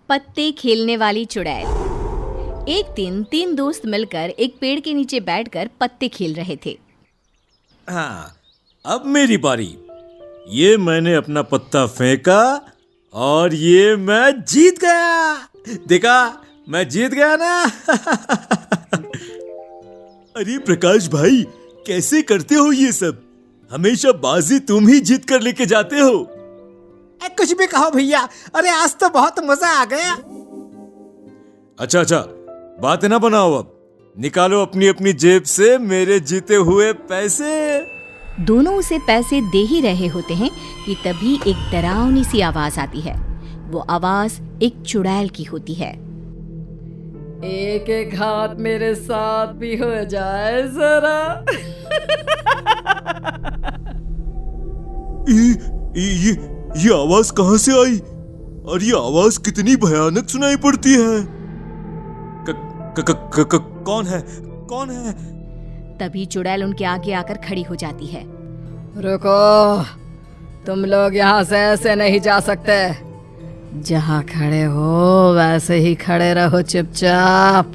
पत्ते खेलने वाली चुड़ैल। एक दिन 3 दोस्त मिलकर एक पेड़ के नीचे बैठकर पत्ते खेल रहे थे। हाँ, अब मेरी बारी। ये मैंने अपना पत्ता फेंका और ये मैं जीत गया। देखा, मैं जीत गया ना। अरे प्रकाश भाई, कैसे करते हो ये सब? हमेशा बाजी तुम ही जीत कर लेके जाते हो। कुछ भी कहो भैया, अरे आज तो बहुत मजा आ गया। अच्छा, बात ना बनाओ, अब निकालो अपनी अपनी जेब से मेरे जीते हुए पैसे। दोनों उसे पैसे दे ही रहे होते हैं कि तभी एक डरावनी सी आवाज आती है। वो आवाज एक चुड़ैल की होती है। एक एक हाथ मेरे साथ भी हो जाए जरा। ये आवाज कहाँ से आई? और ये आवाज कितनी भयानक सुनाई पड़ती है? कौन है? कौन है? तभी चुड़ैल उनके आगे आकर खड़ी हो जाती है। रुको, तुम लोग यहाँ से ऐसे नहीं जा सकते। जहाँ खड़े हो वैसे ही खड़े रहो चुपचाप।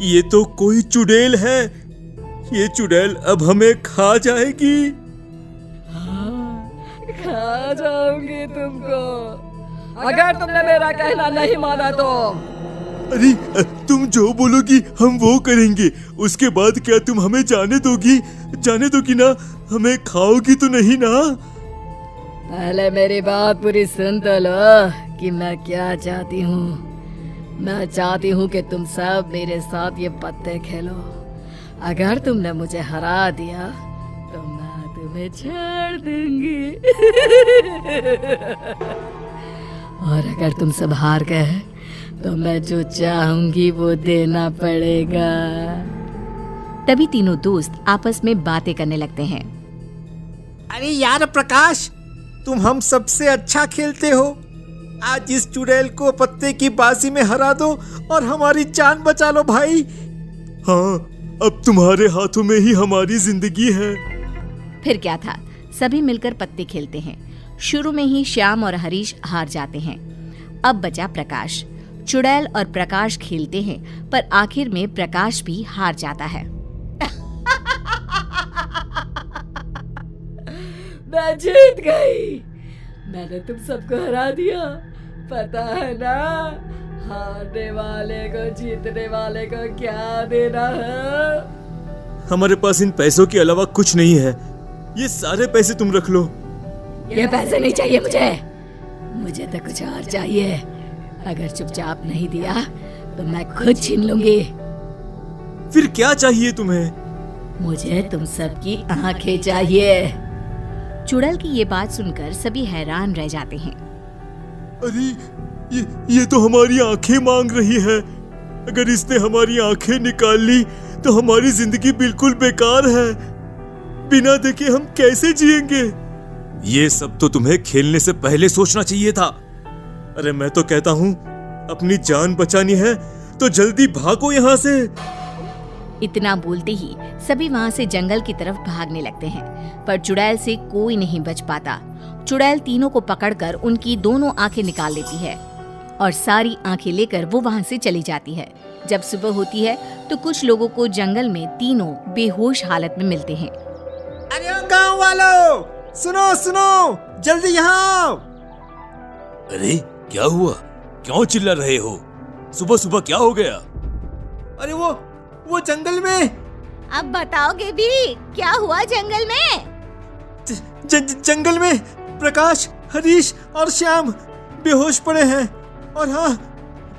ये तो कोई चुड़ैल है। ये चुड़ैल अब हमें खा जाएगी। खा जाऊंगी तुमको, अगर तुमने मेरा कहना नहीं माना तो। अरे तुम जो बोलोगी हम वो करेंगे। उसके बाद क्या तुम हमें जाने दोगी? जाने दोगी ना? हमें खाओगी तो नहीं ना? पहले मेरी बात पूरी सुन तो लो कि मैं क्या चाहती हूँ। मैं चाहती हूँ कि तुम सब मेरे साथ ये पत्ते खेलो। अगर तुमने मुझे हरा दिया तो मैं तुम्हें छोड़ दूंगी। और अगर तुम सब हार गए तो मैं जो चाहूंगी वो देना पड़ेगा। तभी तीनों दोस्त आपस में बातें करने लगते हैं। अरे यार प्रकाश, तुम हम सबसे अच्छा खेलते हो। आज इस चुड़ैल को पत्ते की बाजी में हरा दो और हमारी जान बचा लो भाई। हाँ, अब तुम्हारे हाथों में ही हमारी जिंदगी है। फिर क्या था, सभी मिलकर पत्ते खेलते हैं। शुरू में ही श्याम और हरीश हार जाते हैं। अब बचा प्रकाश। चुड़ैल और प्रकाश खेलते हैं, पर आखिर में प्रकाश भी हार जाता है। मैं जीत गई। मैंने तुम सबको हरा दिया। पता है ना, हारने वाले को जीतने वाले को क्या देना है? हमारे पास इन पैसों के अलावा कुछ नहीं है। ये सारे पैसे तुम रख लो। ये पैसे नहीं चाहिए मुझे तो कुछ और चाहिए। अगर चुपचाप नहीं दिया तो मैं खुद छीन लूंगी। फिर क्या चाहिए तुम्हें? मुझे तुम सबकी आंखें चाहिए। चुड़ैल की ये बात सुनकर सभी हैरान रह जाते हैं। अरे ये तो हमारी आंखें मांग रही है। अगर इसने हमारी आंखें निकाल ली तो हमारी जिंदगी बिल्कुल बेकार है। बिना देखे हम कैसे जिएंगे? ये सब तो तुम्हें खेलने से पहले सोचना चाहिए था। अरे मैं तो कहता हूँ, अपनी जान बचानी है तो जल्दी भागो यहाँ से। इतना बोलते ही सभी वहाँ से जंगल की तरफ भागने लगते हैं, पर चुड़ैल से कोई नहीं बच पाता। चुड़ैल तीनों को पकड़कर उनकी दोनों आंखें निकाल लेती है और सारी आंखें लेकर वो वहाँ से चली जाती है। जब सुबह होती है तो कुछ लोगों को जंगल में तीनों बेहोश हालत में मिलते हैं। अरे गांव वालों, सुनो, जल्दी यहाँ आओ। अरे क्या हुआ? क्यों चिल्ला रहे हो? सुबह सुबह क्या हो गया? अरे वो जंगल में। अब बताओगे भी क्या हुआ जंगल में? जंगल में प्रकाश, हरीश और श्याम बेहोश पड़े हैं। और हाँ,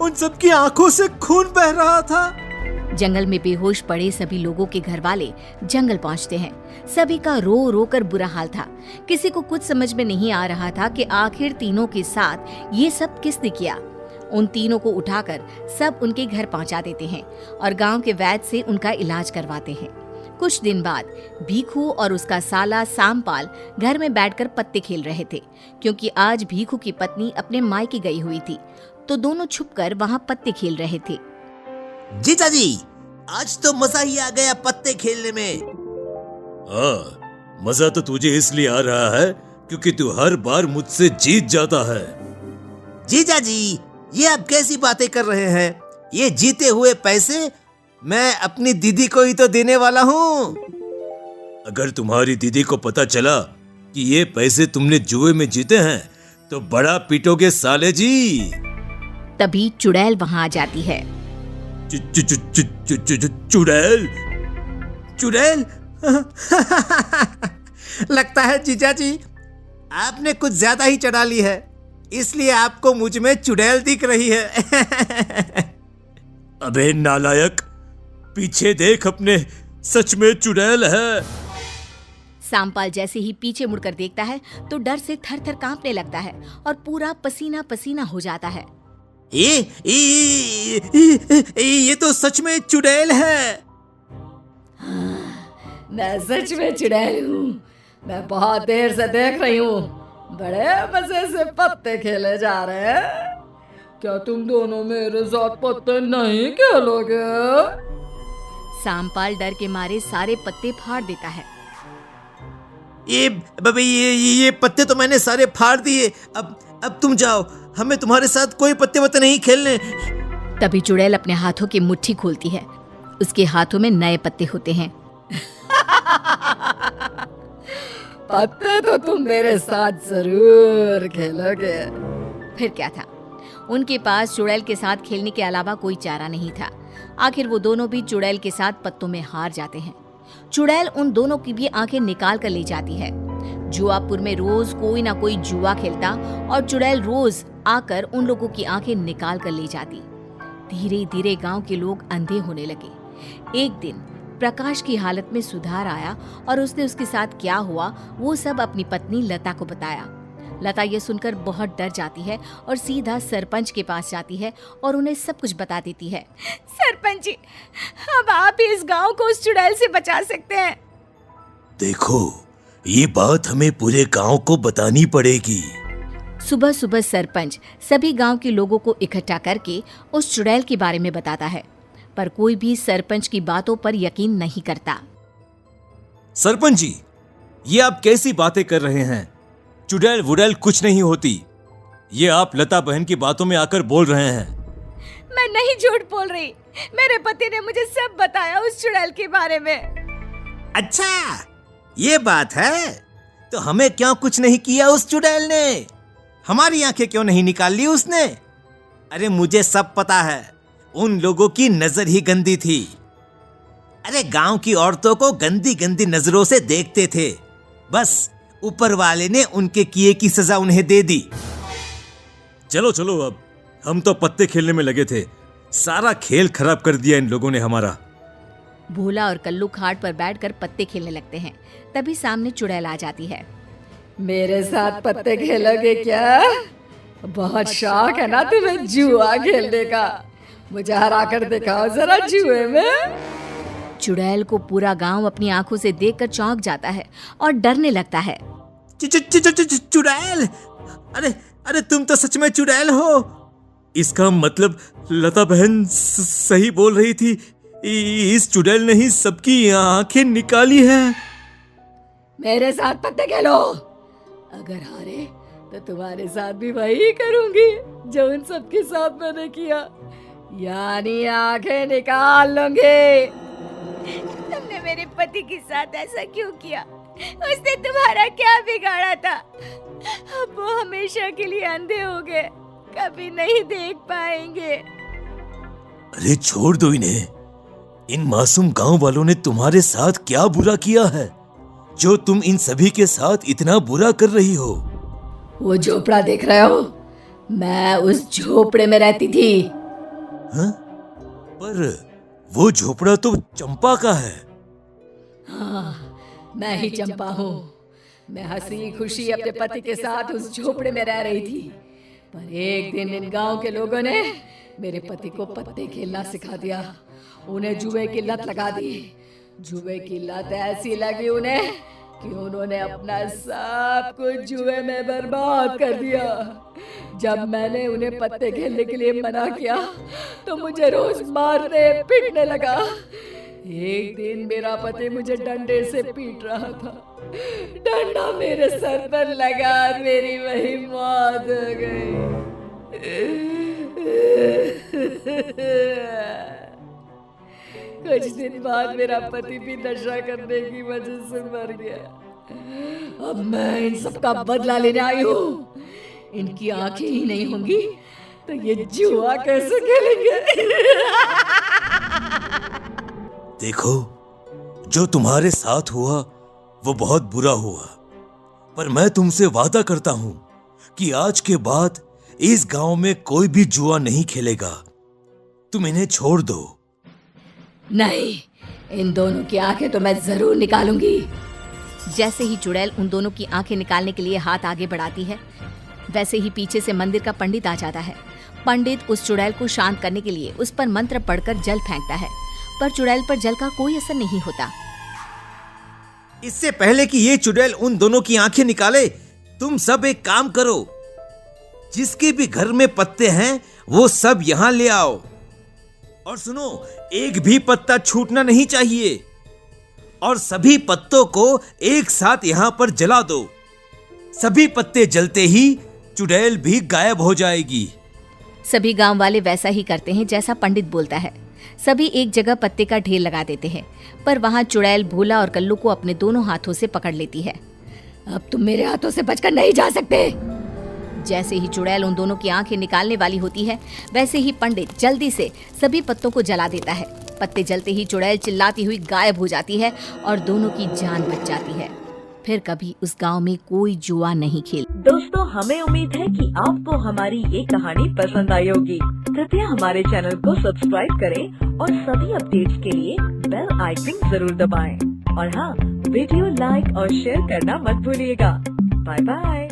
उन सबकी आंखों से खून बह रहा था। जंगल में बेहोश पड़े सभी लोगों के घर वाले जंगल पहुंचते हैं। सभी का रो रो कर बुरा हाल था। किसी को कुछ समझ में नहीं आ रहा था कि आखिर तीनों के साथ ये सब किसने किया। उन तीनों को उठाकर सब उनके घर पहुंचा देते हैं और गांव के वैद्य से उनका इलाज करवाते हैं। कुछ दिन बाद भीखू और उसका साला सामपाल घर में बैठकर पत्ते खेल रहे थे, क्योंकि आज भीखू की पत्नी अपने मायके गई हुई थी, तो दोनों छुपकर वहां पत्ते खेल रहे थे। जीजा जी, आज तो मजा ही आ गया पत्ते खेलने में। हाँ, मजा तो तुझे इसलिए आ रहा है क्योंकि तू हर बार मुझसे जीत जाता है। जीजा जी, ये आप कैसी बातें कर रहे हैं? ये जीते हुए पैसे मैं अपनी दीदी को ही तो देने वाला हूँ। अगर तुम्हारी दीदी को पता चला कि ये पैसे तुमने जुए में जीते हैं तो बड़ा पीटोगे साले जी। तभी चुड़ैल वहां आ जाती है। चुड़ैल? चुड़ैल? लगता है जीजा जी आपने कुछ ज्यादा ही चढ़ा ली है, इसलिए आपको मुझ में चुड़ैल दिख रही है। अबे नालायक, पीछे देख अपने, सच में चुड़ैल है। सांपाल जैसे ही पीछे मुड़कर देखता है तो डर से थर थर कांपने लगता है और पूरा पसीना पसीना हो जाता है। ये तो सच में चुड़ैल है। मैं सच में चुड़ैल हूँ। मैं बहुत देर से देख रही हूँ, बड़े मजे से पत्ते खेले जा रहे हैं। क्या तुम दोनों मेरे साथ पत्ते नहीं खेलोगे? सांपाल डर के मारे सारे पत्ते फाड़ देता है। ये पत्ते तो मैंने सारे फाड़ दिए। अब तुम जाओ, हमें तुम्हारे साथ कोई पत्ते वत्ते नहीं खेलने। तभी चुड़ैल अपने हाथों की मुट्ठी खोलती है। उसके हाथों में नए पत्ते होते हैं। पत्ते तो तुम मेरे साथ जरूर खेलोगे। फिर क्या था, उनके पास चुड़ैल के साथ खेलने के अलावा कोई चारा नहीं था। आखिर वो दोनों भी चुड़ैल के साथ पत्तों में हार जाते हैं। चुड़ैल उन दोनों की भी आंखें निकाल कर ले जाती है। जुआपुर में रोज कोई ना कोई जुआ खेलता और चुड़ैल रोज आकर उन लोगों की आंखें निकाल कर ले जाती। धीरे धीरे गांव के लोग अंधे होने लगे। एक दिन प्रकाश की हालत में सुधार आया और उसने उसके साथ क्या हुआ वो सब अपनी पत्नी लता को बताया। लता ये सुनकर बहुत डर जाती है और सीधा सरपंच के पास जाती है और उन्हें सब कुछ बता देती है। सरपंच जी, अब आप ही इस गांव को उस चुड़ैल से बचा सकते हैं। देखो, ये बात हमें पूरे गांव को बतानी पड़ेगी। सुबह सुबह सरपंच सभी गांव के लोगों को इकट्ठा करके उस चुड़ैल के बारे में बताता है, पर कोई भी सरपंच की बातों पर यकीन नहीं करता। सरपंच जी, ये आप कैसी बातें कर रहे हैं? चुड़ैल वुड़ैल कुछ नहीं होती। ये आप लता बहन की बातों में आकर बोल रहे हैं। मैं नहीं झूठ बोल रही, मेरे पति ने मुझे सब बताया उस चुड़ैल के बारे में। अच्छा, ये बात है। तो हमें क्यों कुछ नहीं किया उस चुड़ैल ने? हमारी आंखें क्यों नहीं निकाल ली उसने? अरे मुझे सब पता है, उन लोगों की नजर ही गंदी थी। अरे गांव की औरतों को गंदी गंदी नजरों से देखते थे, बस ऊपर वाले ने उनके किए की सजा उन्हें दे दी। चलो चलो, अब हम तो पत्ते खेलने में लगे थे। सारा खेल खराब कर दिया इन लोगों ने हमारा। भोला और कल्लू खाट पर बैठकर पत्ते खेलने लगते हैं। तभी सामने चुड़ैल आ जाती है। मेरे साथ पत्ते खेलोगे क्या? बहुत शौक है ना तुम्हें जुआ खेलने का? मुझे हरा कर दिखाओ जरा जुए में। चुड़ैल को पूरा गांव अपनी आंखों से देखकर चौंक जाता है और डरने लगता है। चुड़ैल? अरे तुम तो सच में चुड़ैल हो। इसका मतलब लता बहन सही बोल रही थी। इस चुड़ैल ने ही सबकी आंखें निकाली हैं। मेरे साथ पत्ते खेलो। अगर हारे तो तुम्हारे साथ भी वही करूंगी जो उन सबके साथ मैंने किया, यानी आंखें निकाल लूंगी। तुमने मेरे पति के साथ ऐसा क्यों किया? उसने तुम्हारा क्या बिगाड़ा था? अब वो हमेशा के लिए अंधे हो गए, कभी नहीं देख पाएंगे। अरे छोड़ दो इन्हें। इन मासूम गांव वालों ने तुम्हारे साथ क्या बुरा किया है जो तुम इन सभी के साथ इतना बुरा कर रही हो? वो झोपड़ा देख रहे हो? मैं उस झोपड़े में रहती थी। हाँ? पर वो झोपड़ा तो चंपा का है। हाँ, मैं ही चंपा हूँ। मैं हंसी खुशी अपने पति के साथ उस झोपड़े में रह रही थी, पर एक दिन इन गांव के लोगों ने मेरे पति को पत्ते खेलना सिखा दिया। उन्हें जुए की लत लगा दी। जुए की लत ऐसी लगी उन्हें कि उन्होंने अपना सब कुछ जुए में बर्बाद कर दिया। जब मैंने उन्हें पत्ते खेलने के लिए मना किया तो मुझे रोज मारने पीटने लगा। एक दिन मेरा पति मुझे डंडे से पीट रहा था। डंडा मेरे सर पर लगा और मेरी वही मौत हो गई। कुछ दिन बाद मेरा पति भी नशा करने की वजह से मर गया। अब मैं इन सब का बदला लेने आई हूँ। इनकी आंखें ही नहीं होंगी तो ये जुआ कैसे खेलेंगे? देखो, जो तुम्हारे साथ हुआ वो बहुत बुरा हुआ, पर मैं तुमसे वादा करता हूं कि आज के बाद इस गांव में कोई भी जुआ नहीं खेलेगा। तुम इन्हें छोड़ दो। नहीं, इन दोनों की आंखें तो मैं जरूर निकालूंगी। जैसे ही चुड़ैल उन दोनों की आंखें निकालने के लिए हाथ आगे बढ़ाती है, वैसे ही पीछे से मंदिर का पंडित आ जाता है। पंडित उस चुड़ैल को शांत करने के लिए उस पर मंत्र पढ़कर जल फेंकता है, पर चुड़ैल पर जल का कोई असर नहीं होता। इससे पहले कि ये चुड़ैल उन दोनों की आंखें निकाले, तुम सब एक काम करो। जिसके भी घर में पत्ते हैं वो सब यहाँ ले आओ। और सुनो, एक भी पत्ता छूटना नहीं चाहिए। और सभी पत्तों को एक साथ यहाँ पर जला दो। सभी पत्ते जलते ही चुड़ैल भी गायब हो जाएगी। सभी गांव वाले वैसा ही करते हैं जैसा पंडित बोलता है। सभी एक जगह पत्ते का ढेर लगा देते हैं, पर वहां चुड़ैल भोला और कल्लू को अपने दोनों हाथों से पकड़ लेती है। अब तुम मेरे हाथों से बचकर नहीं जा सकते। जैसे ही चुड़ैल उन दोनों की आंखें निकालने वाली होती है, वैसे ही पंडित जल्दी से सभी पत्तों को जला देता है। पत्ते जलते ही चुड़ैल चिल्लाती हुई गायब हो जाती है और दोनों की जान बच जाती है। फिर कभी उस गांव में कोई जुआ नहीं खेल। दोस्तों, हमें उम्मीद है कि आपको हमारी ये कहानी पसंद आई होगी। कृपया हमारे चैनल को सब्सक्राइब करें और सभी अपडेट्स के लिए बेल आइकन जरूर दबाएं। और हाँ, वीडियो लाइक और शेयर करना मत भूलिएगा। Bye bye.